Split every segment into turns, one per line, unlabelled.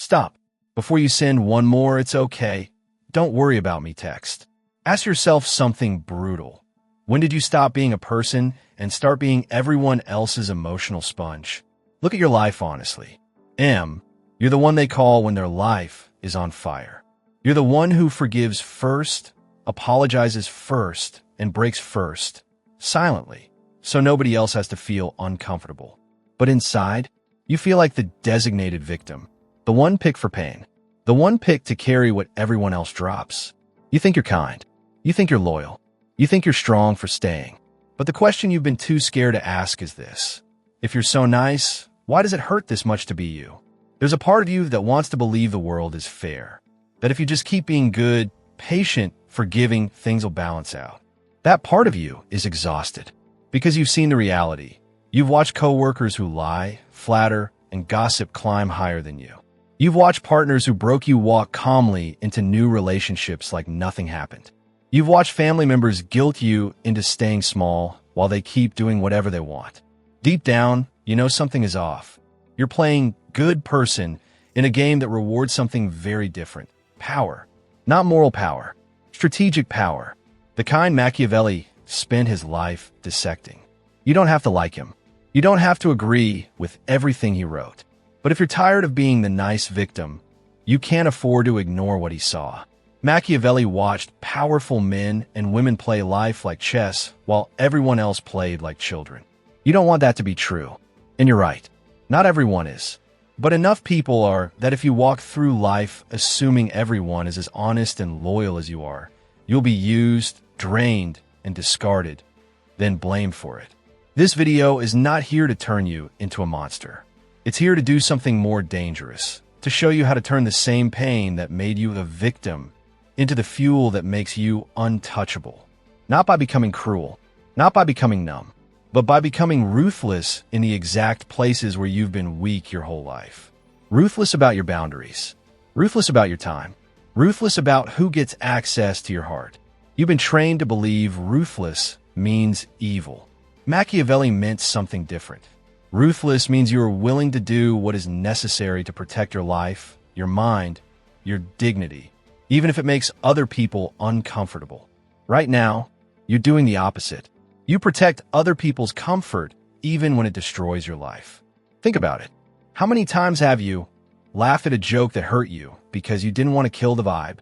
Stop. Before you send one more "it's okay, don't worry about me" text. Ask yourself something brutal. When did you stop being a person and start being everyone else's emotional sponge? Look at your life honestly. You're the one they call when their life is on fire. You're the one who forgives first, apologizes first, and breaks first, silently, so nobody else has to feel uncomfortable. But inside, you feel like the designated victim, the one picked for pain, the one picked to carry what everyone else drops. You think you're kind. You think you're loyal. You think you're strong for staying. But the question you've been too scared to ask is this: if you're so nice, why does it hurt this much to be you? There's a part of you that wants to believe the world is fair, that if you just keep being good, patient, forgiving, things will balance out. That part of you is exhausted because you've seen the reality. You've watched coworkers who lie, flatter, and gossip climb higher than you. You've watched partners who broke you walk calmly into new relationships like nothing happened. You've watched family members guilt you into staying small while they keep doing whatever they want. Deep down, you know something is off. You're playing good person in a game that rewards something very different. Power. Not moral power. Strategic power. The kind Machiavelli spent his life dissecting. You don't have to like him. You don't have to agree with everything he wrote. But if you're tired of being the nice victim, you can't afford to ignore what he saw. Machiavelli watched powerful men and women play life like chess while everyone else played like children. You don't want that to be true. And you're right. Not everyone is. But enough people are that if you walk through life assuming everyone is as honest and loyal as you are, you'll be used, drained, and discarded, then blamed for it. This video is not here to turn you into a monster. It's here to do something more dangerous, to show you how to turn the same pain that made you the victim into the fuel that makes you untouchable. Not by becoming cruel, not by becoming numb, but by becoming ruthless in the exact places where you've been weak your whole life. Ruthless about your boundaries. Ruthless about your time. Ruthless about who gets access to your heart. You've been trained to believe ruthless means evil. Machiavelli meant something different. Ruthless means you are willing to do what is necessary to protect your life, your mind, your dignity, even if it makes other people uncomfortable. Right now, you're doing the opposite. You protect other people's comfort even when it destroys your life. Think about it. How many times have you laughed at a joke that hurt you because you didn't want to kill the vibe?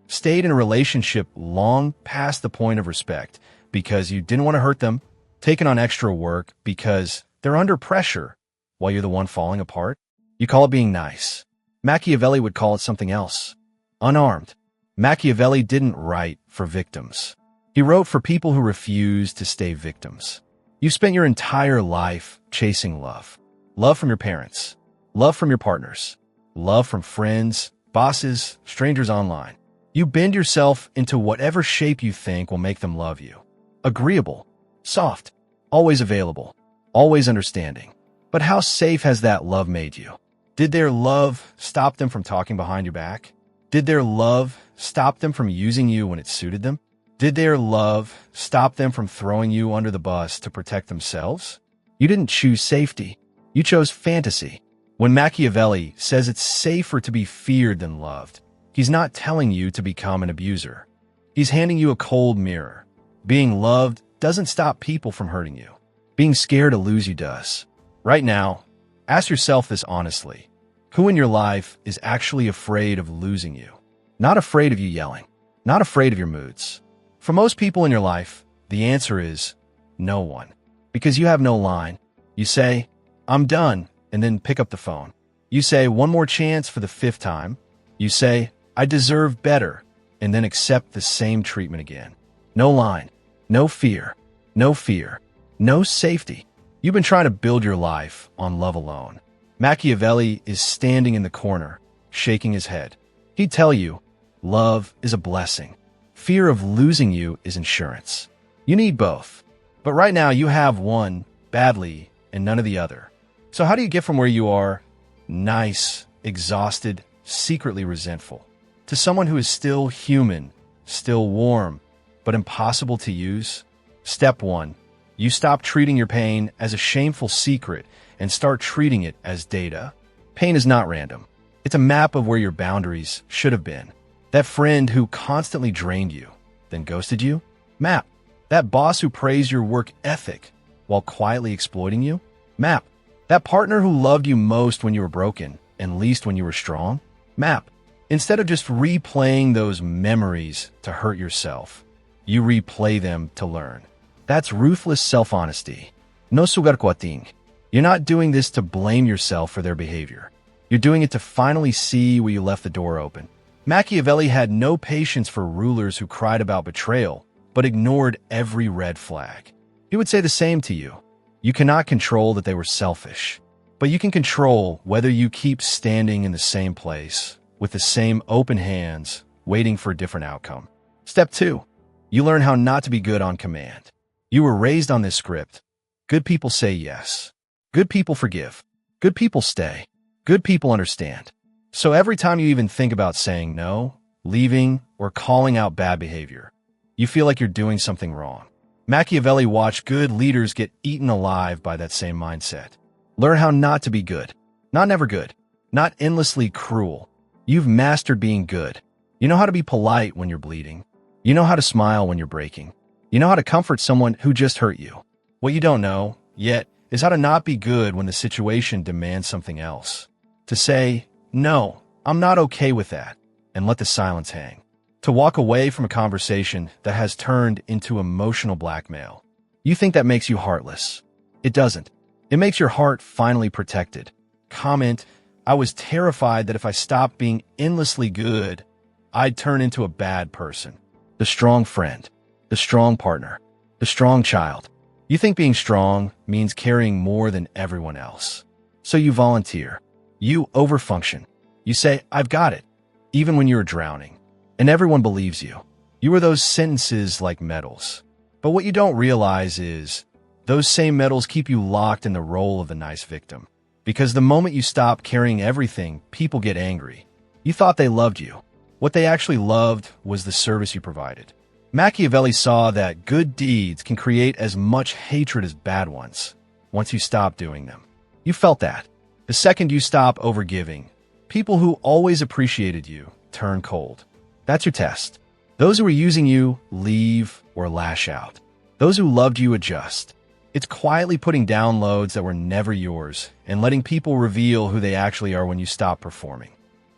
Stayed in a relationship long past the point of respect because you didn't want to hurt them? Taken on extra work because they're under pressure while you're the one falling apart? You call it being nice. Machiavelli would call it something else. Unarmed. Machiavelli didn't write for victims. He wrote for people who refuse to stay victims. You spent your entire life chasing love. Love from your parents. Love from your partners. Love from friends, bosses, strangers online. You bend yourself into whatever shape you think will make them love you. Agreeable. Soft. Always available. Always understanding. But how safe has that love made you? Did their love stop them from talking behind your back? Did their love stop them from using you when it suited them? Did their love stop them from throwing you under the bus to protect themselves? You didn't choose safety. You chose fantasy. When Machiavelli says it's safer to be feared than loved, he's not telling you to become an abuser. He's handing you a cold mirror. Being loved doesn't stop people from hurting you. Being scared to lose you does. Right now, ask yourself this honestly. Who in your life is actually afraid of losing you? Not afraid of you yelling. Not afraid of your moods. For most people in your life, the answer is no one. Because you have no line. You say, "I'm done," and then pick up the phone. You say, "One more chance" for the 5th time. You say, "I deserve better," and then accept the same treatment again. No line. No fear. No fear. No safety. You've been trying to build your life on love alone. Machiavelli is standing in the corner, shaking his head. He'd tell you, love is a blessing. Fear of losing you is insurance. You need both. But right now you have one badly and none of the other. So how do you get from where you are, nice, exhausted, secretly resentful, to someone who is still human, still warm, but impossible to use? Step 1. You stop treating your pain as a shameful secret and start treating it as data. Pain is not random. It's a map of where your boundaries should have been. That friend who constantly drained you, then ghosted you? Map. That boss who praised your work ethic while quietly exploiting you? Map. That partner who loved you most when you were broken and least when you were strong? Map. Instead of just replaying those memories to hurt yourself, you replay them to learn. That's ruthless self-honesty. No sugar quating. You're not doing this to blame yourself for their behavior. You're doing it to finally see where you left the door open. Machiavelli had no patience for rulers who cried about betrayal, but ignored every red flag. He would say the same to you. You cannot control that they were selfish, but you can control whether you keep standing in the same place, with the same open hands, waiting for a different outcome. Step 2. You learn how not to be good on command. You were raised on this script. Good people say yes. Good people forgive. Good people stay. Good people understand. So every time you even think about saying no, leaving, or calling out bad behavior, you feel like you're doing something wrong. Machiavelli watched good leaders get eaten alive by that same mindset. Learn how not to be good. Not never good. Not endlessly cruel. You've mastered being good. You know how to be polite when you're bleeding. You know how to smile when you're breaking. You know how to comfort someone who just hurt you. What you don't know, yet, is how to not be good when the situation demands something else. To say, no, I'm not okay with that, and let the silence hang. To walk away from a conversation that has turned into emotional blackmail. You think that makes you heartless. It doesn't. It makes your heart finally protected. Comment, I was terrified that if I stopped being endlessly good, I'd turn into a bad person. The strong friend. The strong partner. The strong child. You think being strong means carrying more than everyone else. So you volunteer. You overfunction. You say, I've got it, even when you're drowning. And everyone believes you. You are those sentences like medals. But what you don't realize is, those same medals keep you locked in the role of the nice victim. Because the moment you stop carrying everything, people get angry. You thought they loved you. What they actually loved was the service you provided. Machiavelli saw that good deeds can create as much hatred as bad ones once you stop doing them. You felt that. The second you stop overgiving, people who always appreciated you turn cold. That's your test. Those who are using you leave or lash out. Those who loved you adjust. It's quietly putting down loads that were never yours and letting people reveal who they actually are when you stop performing.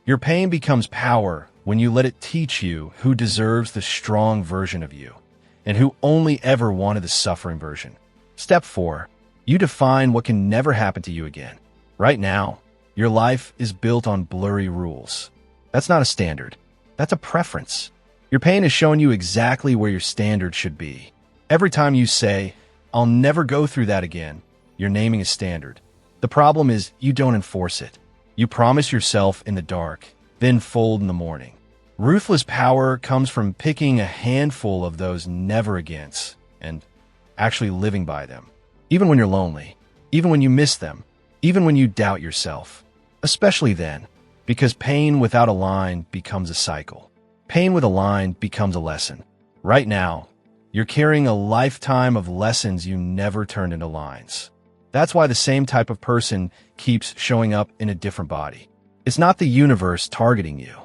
Your pain becomes power when you let it teach you who deserves the strong version of you and who only ever wanted the suffering version. Step 4. You define what can never happen to you again. Right now, your life is built on blurry rules. That's not a standard. That's a preference. Your pain is showing you exactly where your standard should be. Every time you say, I'll never go through that again, you're naming a standard. The problem is you don't enforce it. You promise yourself in the dark, then fold in the morning. Ruthless power comes from picking a handful of those never-agains and actually living by them. Even when you're lonely, even when you miss them, even when you doubt yourself. Especially then, because pain without a line becomes a cycle. Pain with a line becomes a lesson. Right now, you're carrying a lifetime of lessons you never turned into lines. That's why the same type of person keeps showing up in a different body. It's not the universe targeting you.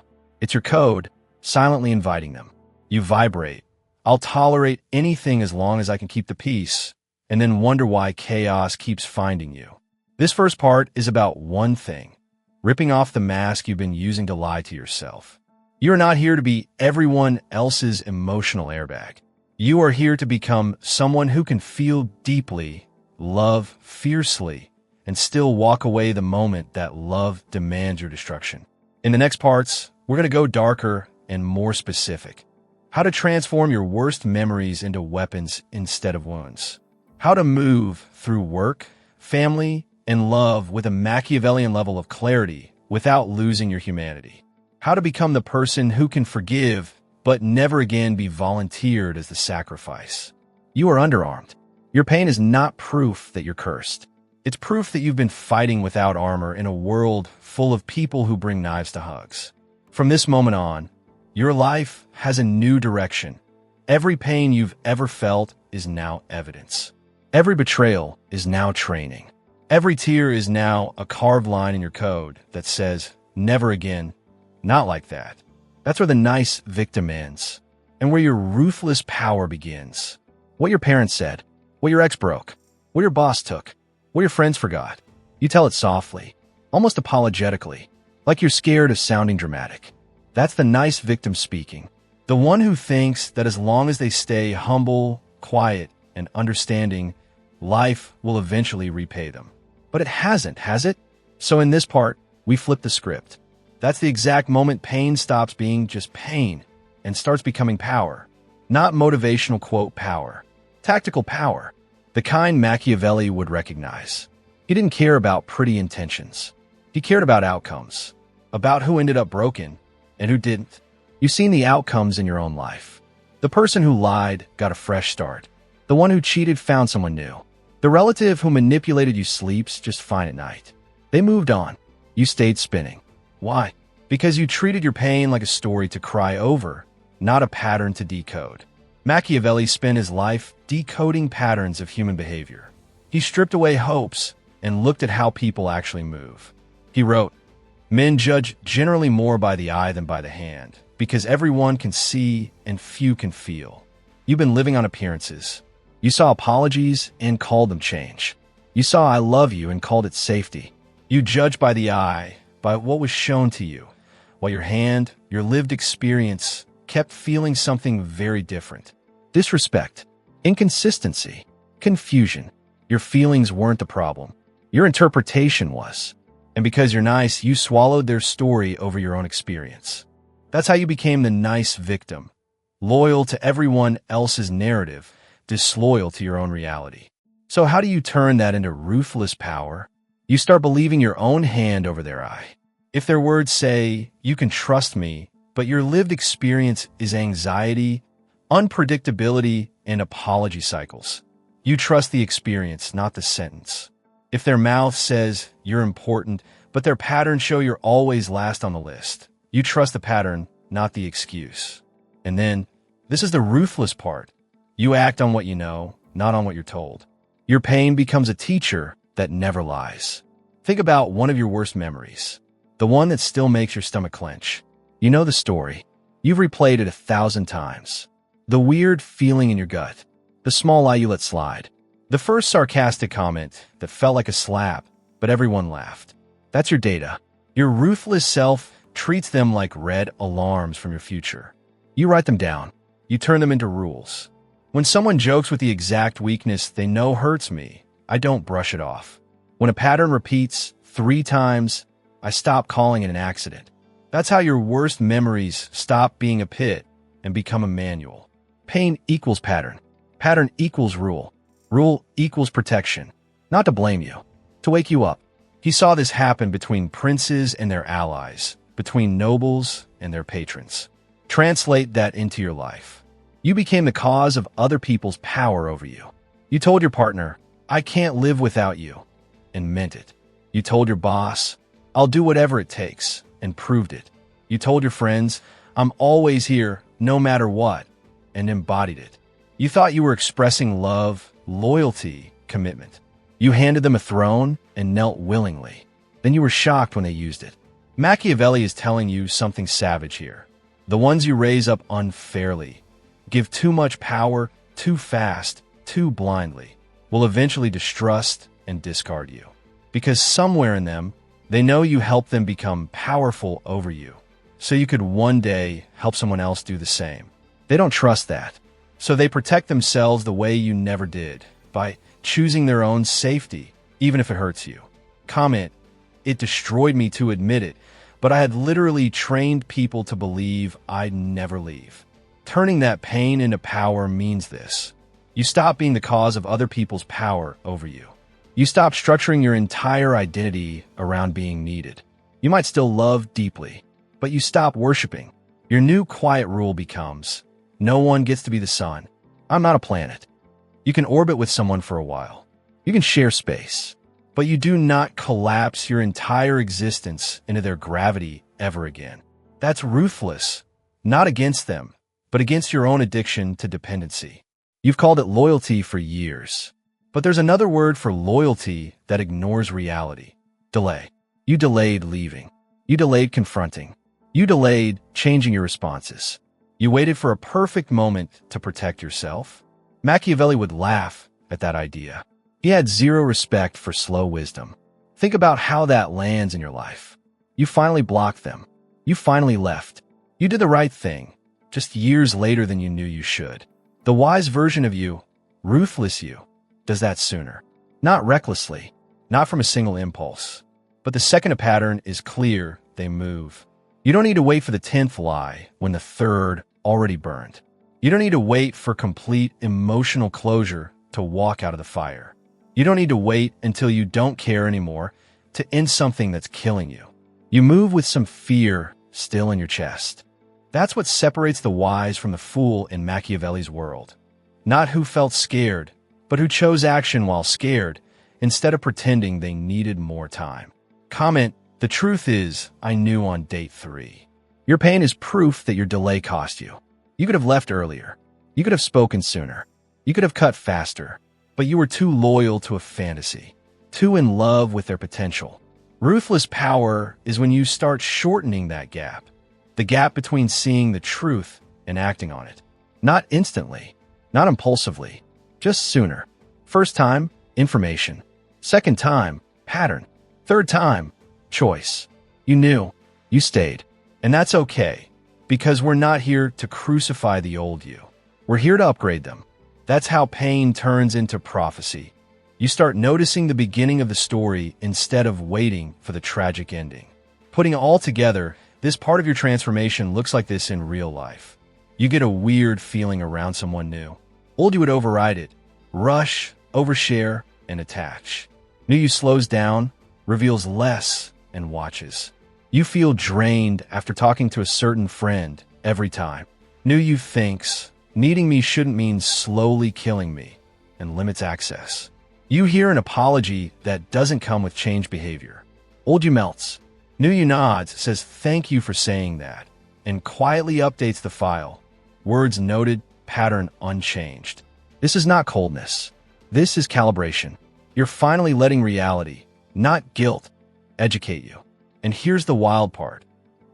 It's your code, silently inviting them. You vibrate. I'll tolerate anything as long as I can keep the peace, and then wonder why chaos keeps finding you. This first part is about one thing: ripping off the mask you've been using to lie to yourself. You are not here to be everyone else's emotional airbag. You are here to become someone who can feel deeply, love fiercely, and still walk away the moment that love demands your destruction. In the next parts, we're going to go darker and more specific. How to transform your worst memories into weapons instead of wounds. How to move through work, family, and love with a Machiavellian level of clarity without losing your humanity. How to become the person who can forgive but never again be volunteered as the sacrifice. You are underarmed. Your pain is not proof that you're cursed. It's proof that you've been fighting without armor in a world full of people who bring knives to hugs. From this moment on, your life has a new direction. Every pain you've ever felt is now evidence. Every betrayal is now training. Every tear is now a carved line in your code that says, Never again. Not like that. That's where the nice victim ends, and where your ruthless power begins. What your parents said, what your ex broke, what your boss took, what your friends forgot. You tell it softly, almost apologetically, like you're scared of sounding dramatic. That's the nice victim speaking. The one who thinks that as long as they stay humble, quiet, and understanding, life will eventually repay them. But it hasn't, has it? So in this part, we flip the script. That's the exact moment pain stops being just pain and starts becoming power. Not motivational quote power. Tactical power. The kind Machiavelli would recognize. He didn't care about pretty intentions. He cared about outcomes. About who ended up broken and who didn't. You've seen the outcomes in your own life. The person who lied got a fresh start. The one who cheated found someone new. The relative who manipulated you sleeps just fine at night. They moved on. You stayed spinning. Why? Because you treated your pain like a story to cry over, not a pattern to decode. Machiavelli spent his life decoding patterns of human behavior. He stripped away hopes and looked at how people actually move. He wrote, "Men judge generally more by the eye than by the hand, because everyone can see and few can feel." You've been living on appearances. You saw apologies and called them change. You saw "I love you" and called it safety. You judged by the eye, by what was shown to you, while your hand, your lived experience, kept feeling something very different. Disrespect, inconsistency, confusion. Your feelings weren't the problem. Your interpretation was. And because you're nice, you swallowed their story over your own experience. That's how you became the nice victim. Loyal to everyone else's narrative, disloyal to your own reality. So how do you turn that into ruthless power? You start believing your own hand over their eye. If their words say, "You can trust me," but your lived experience is anxiety, unpredictability, and apology cycles, you trust the experience, not the sentence. If their mouth says, "You're important," but their patterns show you're always last on the list, you trust the pattern, not the excuse. And then, this is the ruthless part. You act on what you know, not on what you're told. Your pain becomes a teacher that never lies. Think about one of your worst memories, the one that still makes your stomach clench. You know the story. You've replayed it 1,000 times. The weird feeling in your gut, the small lie you let slide, the first sarcastic comment that felt like a slap, but everyone laughed. That's your data. Your ruthless self treats them like red alarms from your future. You write them down. You turn them into rules. When someone jokes with the exact weakness they know hurts me, I don't brush it off. When a pattern repeats 3 times, I stop calling it an accident. That's how your worst memories stop being a pit and become a manual. Pain equals pattern. Pattern equals rule. Rule equals protection. Not to blame you, to wake you up. He saw this happen between princes and their allies, between nobles and their patrons. Translate that into your life. You became the cause of other people's power over you. You told your partner, "I can't live without you," and meant it. You told your boss, "I'll do whatever it takes," and proved it. You told your friends, "I'm always here, no matter what," and embodied it. You thought you were expressing love, loyalty, commitment. You handed them a throne and knelt willingly. Then you were shocked when they used it. Machiavelli is telling you something savage here. The ones you raise up unfairly, give too much power, too fast, too blindly, will eventually distrust and discard you. Because somewhere in them, they know you helped them become powerful over you, so you could one day help someone else do the same. They don't trust that, so they protect themselves the way you never did, by choosing their own safety, even if it hurts you. Comment, "It destroyed me to admit it, but I had literally trained people to believe I'd never leave." Turning that pain into power means this. You stop being the cause of other people's power over you. You stop structuring your entire identity around being needed. You might still love deeply, but you stop worshiping. Your new quiet rule becomes, no one gets to be the sun. I'm not a planet. You can orbit with someone for a while. You can share space, but you do not collapse your entire existence into their gravity ever again. That's ruthless, not against them, but against your own addiction to dependency. You've called it loyalty for years, but there's another word for loyalty that ignores reality. Delay. You delayed leaving. You delayed confronting. You delayed changing your responses. You waited for a perfect moment to protect yourself. Machiavelli would laugh at that idea. He had zero respect for slow wisdom. Think about how that lands in your life. You finally blocked them. You finally left. You did the right thing, just years later than you knew you should. The wise version of you, ruthless you, does that sooner. Not recklessly, not from a single impulse. But the second a pattern is clear, they move. You don't need to wait for the 10th lie when the third already burned. You don't need to wait for complete emotional closure to walk out of the fire. You don't need to wait until you don't care anymore to end something that's killing you. You move with some fear still in your chest. That's what separates the wise from the fool in Machiavelli's world. Not who felt scared, but who chose action while scared instead of pretending they needed more time. Comment, the truth is, I knew on date 3. Your pain is proof that your delay cost you. You could have left earlier. You could have spoken sooner. You could have cut faster. But you were too loyal to a fantasy, too in love with their potential. Ruthless power is when you start shortening that gap. The gap between seeing the truth and acting on it. Not instantly, not impulsively, just sooner. First time, information. Second time, pattern. Third time, choice. You knew, you stayed. And that's okay, because we're not here to crucify the old you. We're here to upgrade them. That's how pain turns into prophecy. You start noticing the beginning of the story instead of waiting for the tragic ending. Putting it all together, this part of your transformation looks like this in real life. You get a weird feeling around someone new. Old you would override it, rush, overshare, and attach. New you slows down, reveals less, and watches. You feel drained after talking to a certain friend every time. New you thinks, needing me shouldn't mean slowly killing me, and limits access. You hear an apology that doesn't come with change behavior. Old you melts. New you nods, says thank you for saying that, and quietly updates the file. Words noted, pattern unchanged. This is not coldness. This is calibration. You're finally letting reality, not guilt, educate you. And here's the wild part.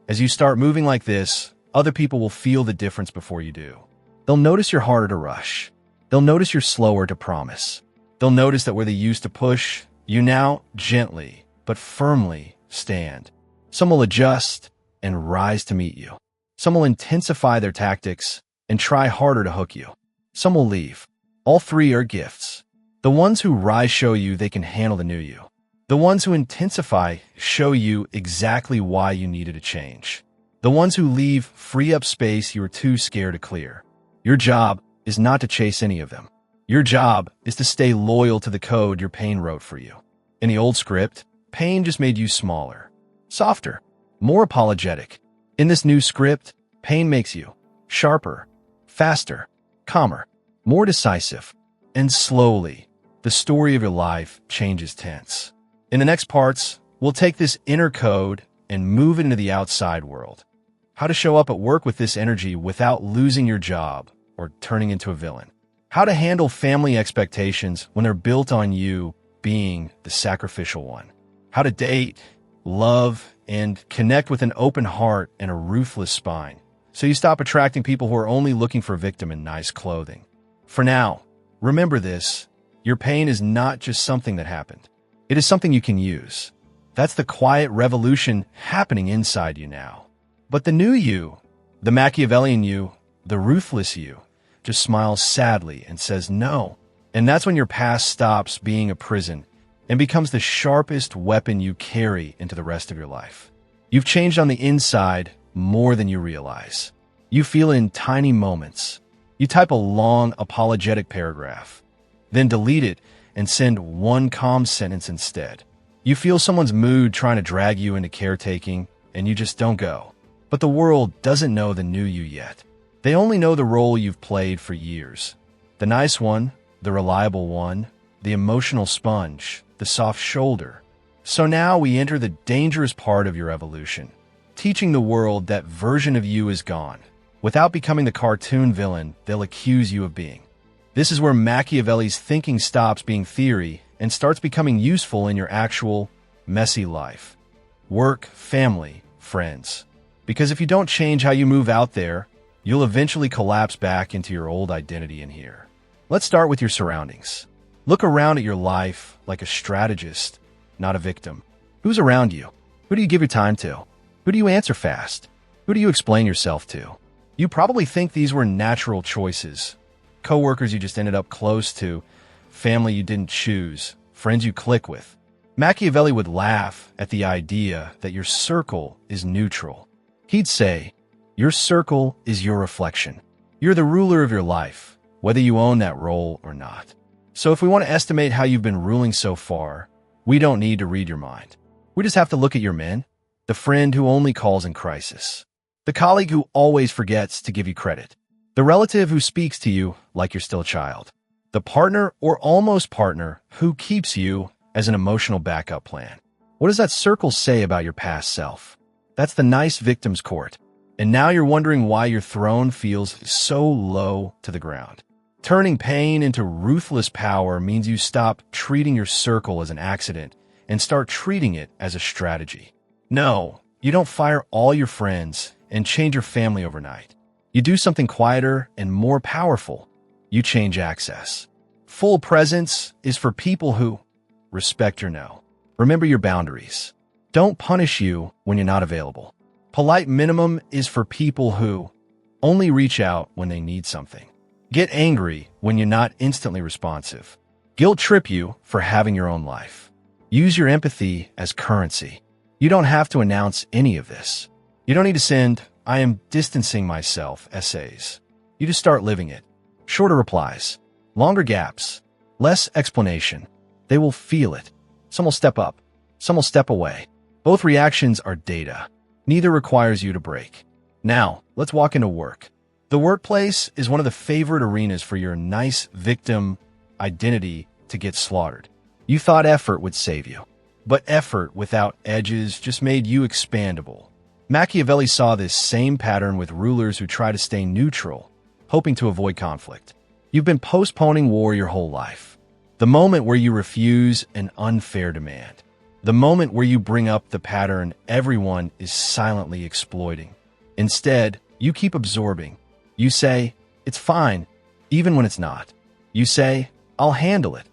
As you start moving like this, other people will feel the difference before you do. They'll notice you're harder to rush. They'll notice you're slower to promise. They'll notice that where they used to push, you now gently, but firmly stand. Some will adjust and rise to meet you. Some will intensify their tactics and try harder to hook you. Some will leave. All three are gifts. The ones who rise show you they can handle the new you. The ones who intensify show you exactly why you needed a change. The ones who leave free up space you were too scared to clear. Your job is not to chase any of them. Your job is to stay loyal to the code your pain wrote for you. In the old script, pain just made you smaller, softer, more apologetic. In this new script, pain makes you sharper, faster, calmer, more decisive, and slowly, the story of your life changes tense. In the next parts, we'll take this inner code and move it into the outside world. How to show up at work with this energy without losing your job or turning into a villain. How to handle family expectations when they're built on you being the sacrificial one. How to date, love, and connect with an open heart and a ruthless spine, so you stop attracting people who are only looking for a victim in nice clothing. For now, remember this, your pain is not just something that happened. It is something you can use. That's the quiet revolution happening inside you now. But the new you, the Machiavellian you, the ruthless you, just smiles sadly and says no. And that's when your past stops being a prison and becomes the sharpest weapon you carry into the rest of your life. You've changed on the inside more than you realize. You feel in tiny moments. You type a long apologetic paragraph, then delete it and send one calm sentence instead. You feel someone's mood trying to drag you into caretaking, and you just don't go. But the world doesn't know the new you yet. They only know the role you've played for years. The nice one, the reliable one, the emotional sponge, the soft shoulder. So now we enter the dangerous part of your evolution, teaching the world that version of you is gone, without becoming the cartoon villain they'll accuse you of being. This is where Machiavelli's thinking stops being theory and starts becoming useful in your actual, messy life. work, family, friends. Because if you don't change how you move out there, you'll eventually collapse back into your old identity in here. Let's start with your surroundings. Look around at your life like a strategist, not a victim. Who's around you? Who do you give your time to? Who do you answer fast? Who do you explain yourself to? You probably think these were natural choices. Coworkers you just ended up close to, family you didn't choose, friends you click with. Machiavelli would laugh at the idea that your circle is neutral. He'd say, your circle is your reflection. You're the ruler of your life, whether you own that role or not. So if we want to estimate how you've been ruling so far, we don't need to read your mind. We just have to look at your men, the friend who only calls in crisis, the colleague who always forgets to give you credit, the relative who speaks to you like you're still a child, the partner or almost partner who keeps you as an emotional backup plan. What does that circle say about your past self? That's the nice victim's court. And now you're wondering why your throne feels so low to the ground. Turning pain into ruthless power means you stop treating your circle as an accident and start treating it as a strategy. No, you don't fire all your friends and change your family overnight. You do something quieter and more powerful. You change access. Full presence is for people who respect your no. Remember your boundaries. Don't punish you when you're not available. Polite minimum is for people who only reach out when they need something. Get angry when you're not instantly responsive. Guilt trip you for having your own life. Use your empathy as currency. You don't have to announce any of this. You don't need to send, I am distancing myself essays. You just start living it. Shorter replies, longer gaps, less explanation. They will feel it. Some will step up. Some will step away. Both reactions are data. Neither requires you to break. Now, let's walk into work. The workplace is one of the favorite arenas for your nice victim identity to get slaughtered. You thought effort would save you, but effort without edges just made you expandable. Machiavelli saw this same pattern with rulers who try to stay neutral, hoping to avoid conflict. You've been postponing war your whole life. The moment where you refuse an unfair demand. The moment where you bring up the pattern everyone is silently exploiting. Instead, you keep absorbing. You say, it's fine, even when it's not. You say, I'll handle it,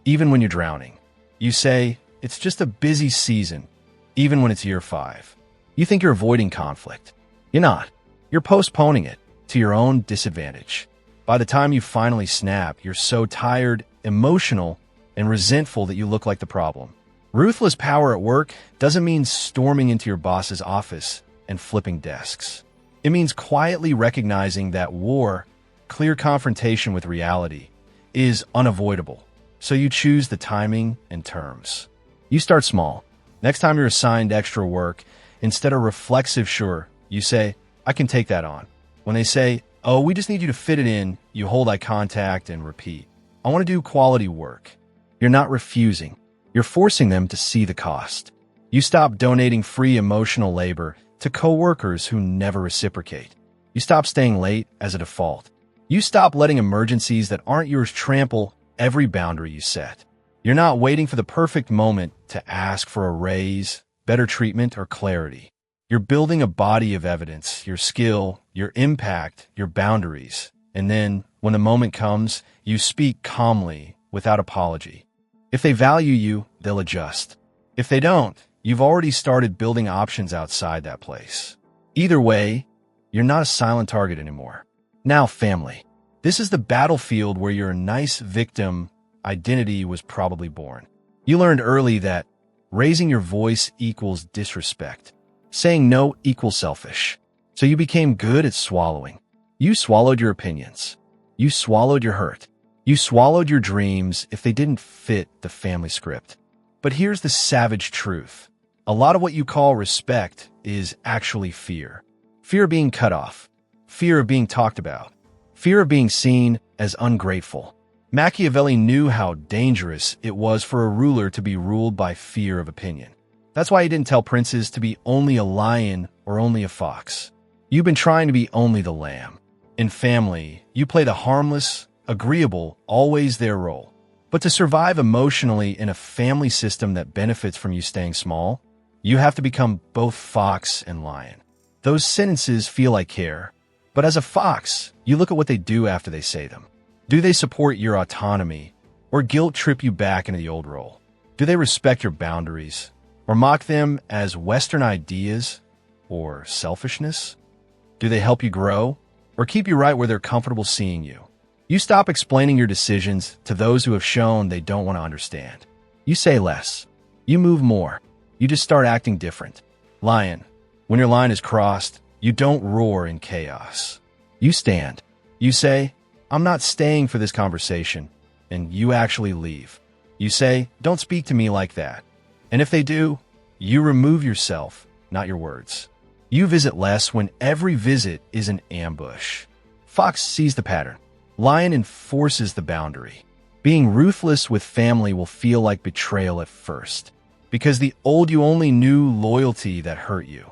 even when you're drowning. You say, it's just a busy season, even when it's year 5. You think you're avoiding conflict. You're not. You're postponing it to your own disadvantage. By the time you finally snap, you're so tired, emotional, and resentful that you look like the problem. Ruthless power at work doesn't mean storming into your boss's office and flipping desks. It means quietly recognizing that war, clear confrontation with reality, is unavoidable. So you choose the timing and terms. You start small. Next time you're assigned extra work, instead of reflexive sure, you say, I can take that on. When they say, oh, we just need you to fit it in, you hold eye contact and repeat. I want to do quality work. You're not refusing. You're forcing them to see the cost. You stop donating free emotional labor to coworkers who never reciprocate. You stop staying late as a default. You stop letting emergencies that aren't yours trample every boundary you set. You're not waiting for the perfect moment to ask for a raise, better treatment, or clarity. You're building a body of evidence, your skill, your impact, your boundaries. And then, when the moment comes, you speak calmly, without apology. If they value you, they'll adjust. If they don't, you've already started building options outside that place. Either way, you're not a silent target anymore. Now, family. This is the battlefield where your nice victim identity was probably born. You learned early that raising your voice equals disrespect. Saying no equals selfish. So you became good at swallowing. You swallowed your opinions. You swallowed your hurt. You swallowed your dreams if they didn't fit the family script. But here's the savage truth. A lot of what you call respect is actually fear. Fear of being cut off. Fear of being talked about. Fear of being seen as ungrateful. Machiavelli knew how dangerous it was for a ruler to be ruled by fear of opinion. That's why he didn't tell princes to be only a lion or only a fox. You've been trying to be only the lamb. In family, you play the harmless, agreeable, always there role. But to survive emotionally in a family system that benefits from you staying small, You have to become both fox and lion. Those sentences feel like care, but as a fox, you look at what they do after they say them. Do they support your autonomy, or guilt trip you back into the old role? Do they respect your boundaries, or mock them as Western ideas or selfishness? Do they help you grow, or keep you right where they're comfortable seeing you? You stop explaining your decisions to those who have shown they don't want to understand. You say less. You move more. You just start acting different. Lion. When your line is crossed, you don't roar in chaos. You stand. You say, I'm not staying for this conversation, and you actually leave. You say, don't speak to me like that. And if they do, you remove yourself, not your words. You visit less when every visit is an ambush. Fox sees the pattern. Lion enforces the boundary. Being ruthless with family will feel like betrayal at first, because the old you only knew loyalty that hurt you.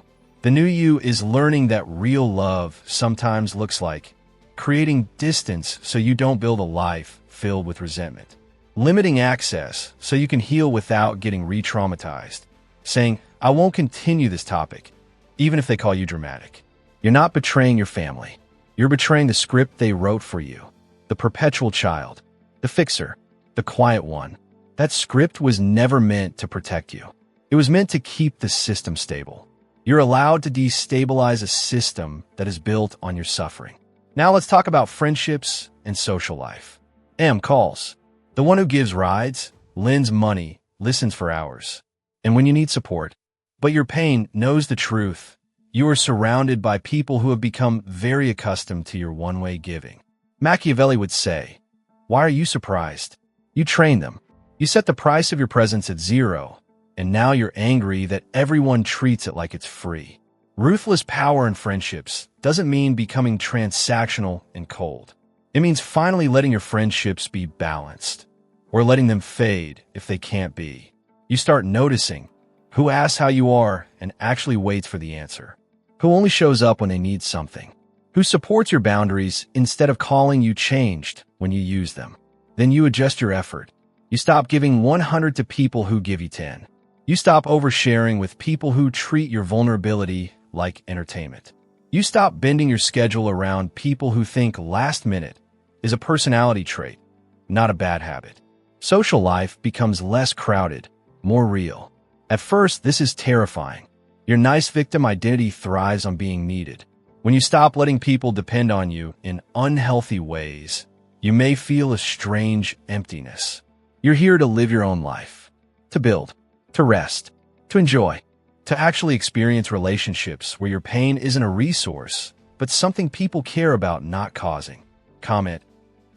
The new you is learning that real love sometimes looks like creating distance so you don't build a life filled with resentment, limiting access so you can heal without getting re-traumatized, saying, I won't continue this topic, even if they call you dramatic. You're not betraying your family. You're betraying the script they wrote for you, the perpetual child, the fixer, the quiet one. That script was never meant to protect you. It was meant to keep the system stable. You're allowed to destabilize a system that is built on your suffering. Now let's talk about friendships and social life. M calls. The one who gives rides, lends money, listens for hours. And when you need support, but your pain knows the truth, you are surrounded by people who have become very accustomed to your one-way giving. Machiavelli would say, why are you surprised? You train them. You set the price of your presence at 0, and now you're angry that everyone treats it like it's free. Ruthless power in friendships doesn't mean becoming transactional and cold. It means finally letting your friendships be balanced, or letting them fade if they can't be. You start noticing who asks how you are and actually waits for the answer, who only shows up when they need something, who supports your boundaries instead of calling you changed when you use them. Then you adjust your effort. You stop giving 100 to people who give you 10. You stop oversharing with people who treat your vulnerability like entertainment. You stop bending your schedule around people who think last minute is a personality trait, not a bad habit. Social life becomes less crowded, more real. At first, this is terrifying. Your nice victim identity thrives on being needed. When you stop letting people depend on you in unhealthy ways, you may feel a strange emptiness. You're here to live your own life, to build, to rest, to enjoy, to actually experience relationships where your pain isn't a resource, but something people care about not causing. Comment,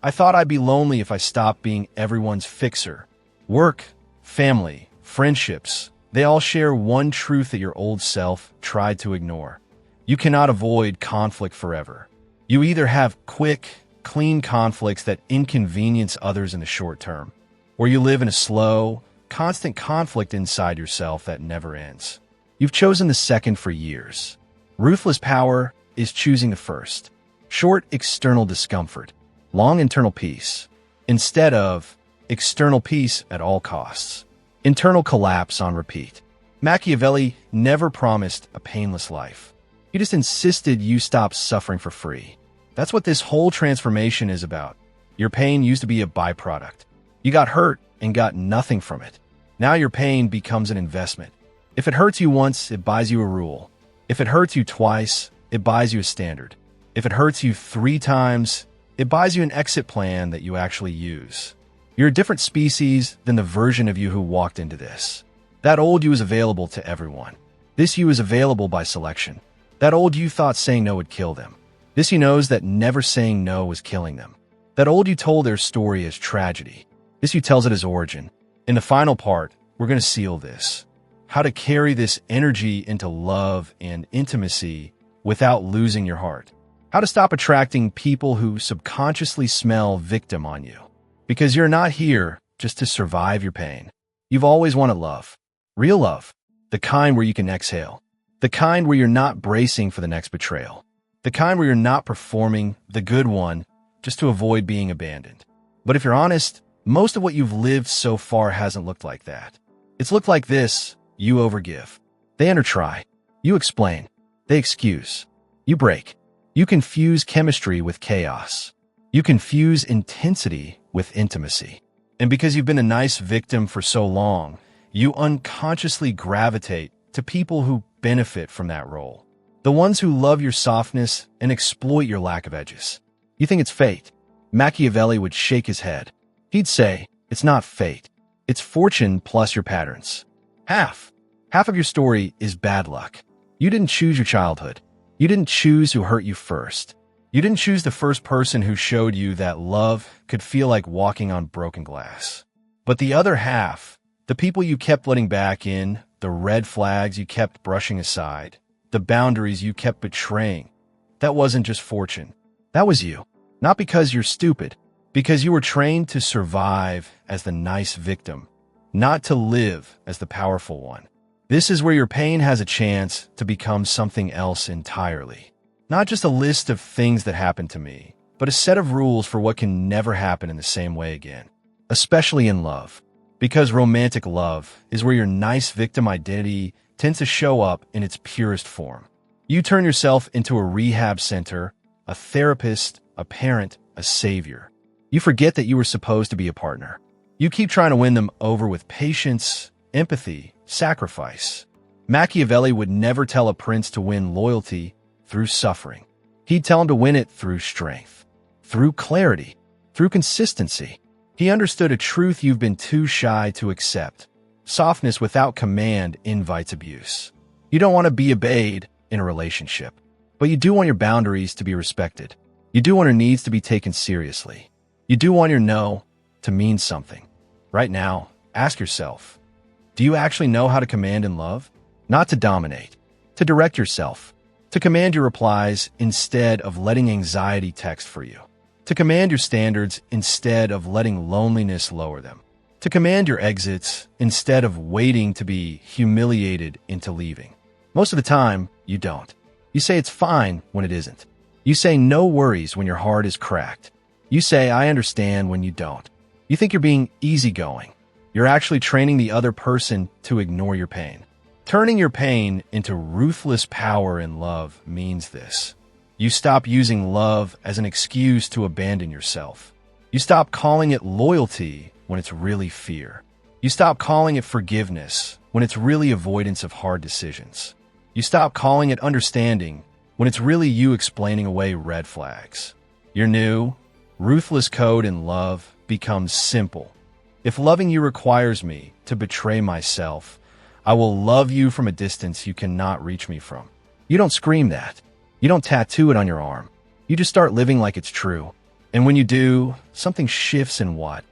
I thought I'd be lonely if I stopped being everyone's fixer. Work, family, friendships, they all share one truth that your old self tried to ignore. You cannot avoid conflict forever. You either have quick, clean conflicts that inconvenience others in the short term, or you live in a slow, constant conflict inside yourself that never ends. You've chosen the second for years. Ruthless power is choosing the first. Short external discomfort, long internal peace, instead of external peace at all costs. Internal collapse on repeat. Machiavelli never promised a painless life. He just insisted you stop suffering for free. That's what this whole transformation is about. Your pain used to be a byproduct. You got hurt and got nothing from it. Now your pain becomes an investment. If it hurts you once, it buys you a rule. If it hurts you twice, it buys you a standard. If it hurts you 3 times, it buys you an exit plan that you actually use. You're a different species than the version of you who walked into this. That old you is available to everyone. This you is available by selection. That old you thought saying no would kill them. This you knows that never saying no was killing them. That old you told their story as tragedy. This you tells it as origin. In the final part, we're going to seal this. How to carry this energy into love and intimacy without losing your heart. How to stop attracting people who subconsciously smell victim on you. Because you're not here just to survive your pain. You've always wanted love. Real love. The kind where you can exhale. The kind where you're not bracing for the next betrayal. The kind where you're not performing the good one just to avoid being abandoned. But if you're honest, most of what you've lived so far hasn't looked like that. It's looked like this: you overgive. They intertry. You explain. They excuse. You break. You confuse chemistry with chaos. You confuse intensity with intimacy. And because you've been a nice victim for so long, you unconsciously gravitate to people who benefit from that role. The ones who love your softness and exploit your lack of edges. You think it's fate. Machiavelli would shake his head. He'd say, it's not fate. It's fortune plus your patterns. Half of your story is bad luck. You didn't choose your childhood. You didn't choose who hurt you first. You didn't choose the first person who showed you that love could feel like walking on broken glass. But the other half, the people you kept letting back in, the red flags you kept brushing aside, the boundaries you kept betraying, that wasn't just fortune. That was you. Not because you're stupid, because you were trained to survive as the nice victim, not to live as the powerful one. This is where your pain has a chance to become something else entirely. Not just a list of things that happened to me, but a set of rules for what can never happen in the same way again. Especially in love. Because romantic love is where your nice victim identity tends to show up in its purest form. You turn yourself into a rehab center, a therapist, a parent, a savior. You forget that you were supposed to be a partner. You keep trying to win them over with patience, empathy, sacrifice. Machiavelli would never tell a prince to win loyalty through suffering. He'd tell him to win it through strength, through clarity, through consistency. He understood a truth you've been too shy to accept. Softness without command invites abuse. You don't want to be obeyed in a relationship, but you do want your boundaries to be respected. You do want your needs to be taken seriously. You do want your no to mean something. Right now, ask yourself, do you actually know how to command in love? Not to dominate, to direct yourself, to command your replies instead of letting anxiety text for you, to command your standards instead of letting loneliness lower them, to command your exits instead of waiting to be humiliated into leaving. Most of the time, you don't. You say it's fine when it isn't. You say no worries when your heart is cracked. You say I understand when you don't. You think you're being easygoing. You're actually training the other person to ignore your pain. Turning your pain into ruthless power in love means this. You stop using love as an excuse to abandon yourself. You stop calling it loyalty when it's really fear. You stop calling it forgiveness when it's really avoidance of hard decisions. You stop calling it understanding when it's really you explaining away red flags. Your new, ruthless code in love becomes simple. If loving you requires me to betray myself, I will love you from a distance you cannot reach me from. You don't scream that. You don't tattoo it on your arm. You just start living like it's true. And when you do, something shifts in what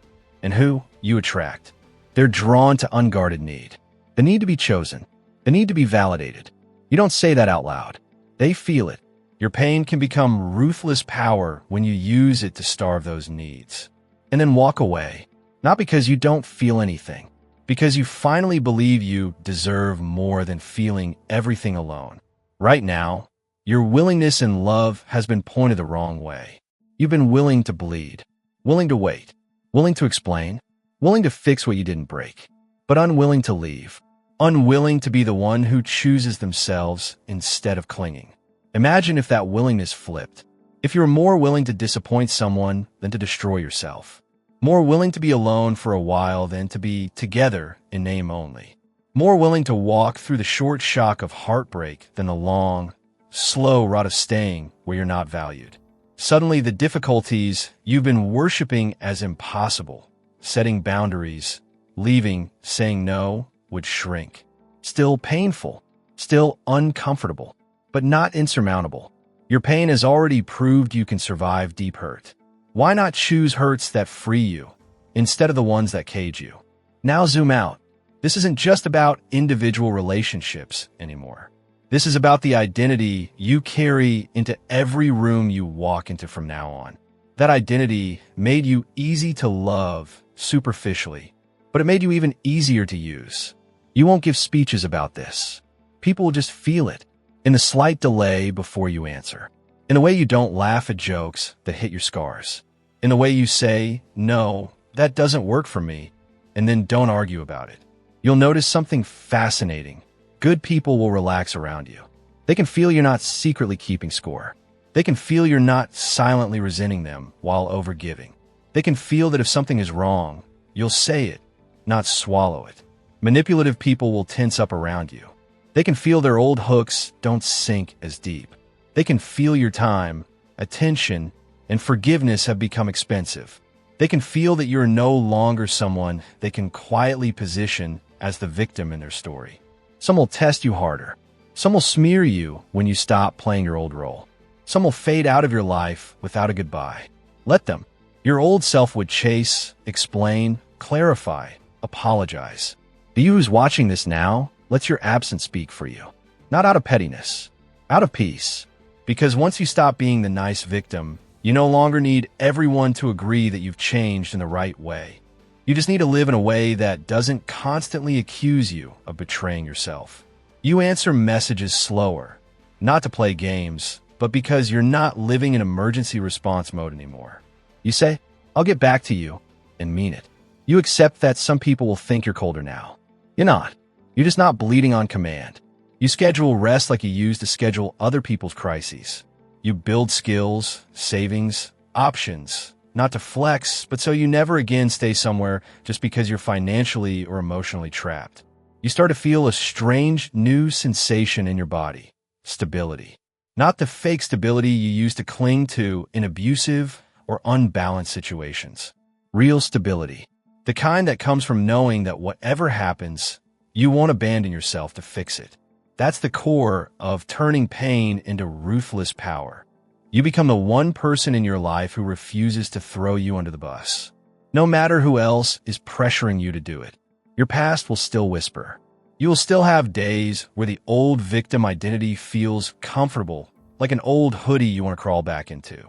and who you attract. They're drawn to unguarded need. The need to be chosen. The need to be validated. You don't say that out loud. They feel it. Your pain can become ruthless power when you use it to starve those needs. And then walk away. Not because you don't feel anything, because you finally believe you deserve more than feeling everything alone. Right now, your willingness in love has been pointed the wrong way. You've been willing to bleed, willing to wait, willing to explain, willing to fix what you didn't break, but unwilling to leave, unwilling to be the one who chooses themselves instead of clinging. Imagine if that willingness flipped, if you were more willing to disappoint someone than to destroy yourself. More willing to be alone for a while than to be together in name only. More willing to walk through the short shock of heartbreak than the long, slow rot of staying where you're not valued. Suddenly, the difficulties you've been worshiping as impossible, setting boundaries, leaving, saying no, would shrink. Still painful, still uncomfortable, but not insurmountable. Your pain has already proved you can survive deep hurt. Why not choose hurts that free you instead of the ones that cage you? Now zoom out. This isn't just about individual relationships anymore. This is about the identity you carry into every room you walk into from now on. That identity made you easy to love superficially, but it made you even easier to use. You won't give speeches about this. People will just feel it in the slight delay before you answer. In the way you don't laugh at jokes that hit your scars. In the way you say, no, that doesn't work for me, and then don't argue about it. You'll notice something fascinating. Good people will relax around you. They can feel you're not secretly keeping score. They can feel you're not silently resenting them while overgiving. They can feel that if something is wrong, you'll say it, not swallow it. Manipulative people will tense up around you. They can feel their old hooks don't sink as deep. They can feel your time, attention, and forgiveness have become expensive. They can feel that you're no longer someone they can quietly position as the victim in their story. Some will test you harder. Some will smear you when you stop playing your old role. Some will fade out of your life without a goodbye. Let them. Your old self would chase, explain, clarify, apologize. The you who's watching this now lets your absence speak for you. Not out of pettiness, out of peace. Because once you stop being the nice victim, you no longer need everyone to agree that you've changed in the right way. You just need to live in a way that doesn't constantly accuse you of betraying yourself. You answer messages slower, not to play games, but because you're not living in emergency response mode anymore. You say, "I'll get back to you," and mean it. You accept that some people will think you're colder now. You're not. You're just not bleeding on command. You schedule rest like you used to schedule other people's crises. You build skills, savings, options, not to flex, but so you never again stay somewhere just because you're financially or emotionally trapped. You start to feel a strange new sensation in your body, stability. Not the fake stability you used to cling to in abusive or unbalanced situations. Real stability. The kind that comes from knowing that whatever happens, you won't abandon yourself to fix it. That's the core of turning pain into ruthless power. You become the one person in your life who refuses to throw you under the bus. No matter who else is pressuring you to do it. Your past will still whisper. You will still have days where the old victim identity feels comfortable, like an old hoodie you want to crawl back into.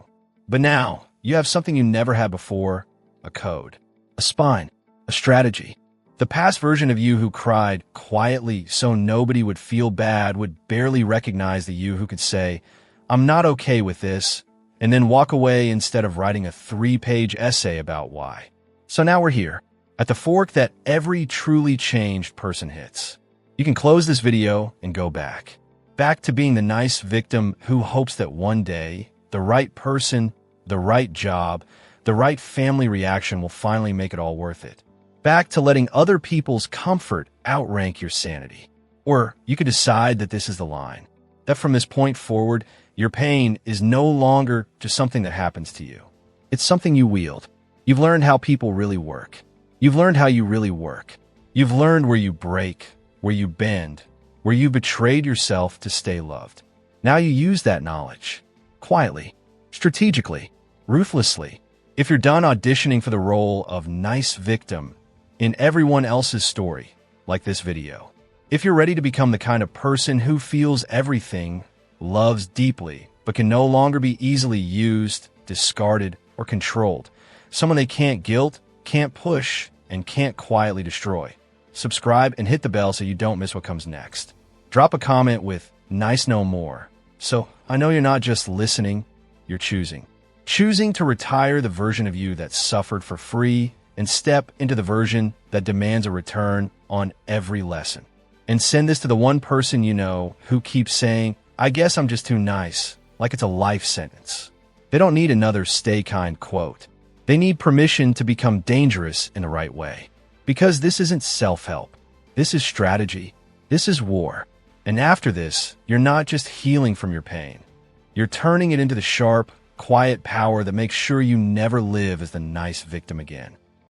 But now, you have something you never had before, a code, a spine, a strategy. The past version of you who cried quietly so nobody would feel bad would barely recognize the you who could say, "I'm not okay with this," and then walk away instead of writing a 3-page essay about why. So now we're here, at the fork that every truly changed person hits. You can close this video and go back. Back to being the nice victim who hopes that one day, the right person, the right job, the right family reaction will finally make it all worth it. Back to letting other people's comfort outrank your sanity. Or you could decide that this is the line. That from this point forward, your pain is no longer just something that happens to you. It's something you wield. You've learned how people really work. You've learned how you really work. You've learned where you break, where you bend, where you betrayed yourself to stay loved. Now you use that knowledge. Quietly, strategically, ruthlessly. If you're done auditioning for the role of nice victim in everyone else's story, like this video. If you're ready to become the kind of person who feels everything, loves deeply, but can no longer be easily used, discarded, or controlled, someone they can't guilt, can't push, and can't quietly destroy, subscribe and hit the bell so you don't miss what comes next. Drop a comment with "nice no more." So I know you're not just listening, you're choosing. Choosing to retire the version of you that suffered for free and step into the version that demands a return on every lesson. And send this to the one person you know who keeps saying, "I guess I'm just too nice," like it's a life sentence. They don't need another "stay kind" quote. They need permission to become dangerous in the right way. Because this isn't self-help. This is strategy. This is war. And after this, you're not just healing from your pain. You're turning it into the sharp, quiet power that makes sure you never live as the nice victim again.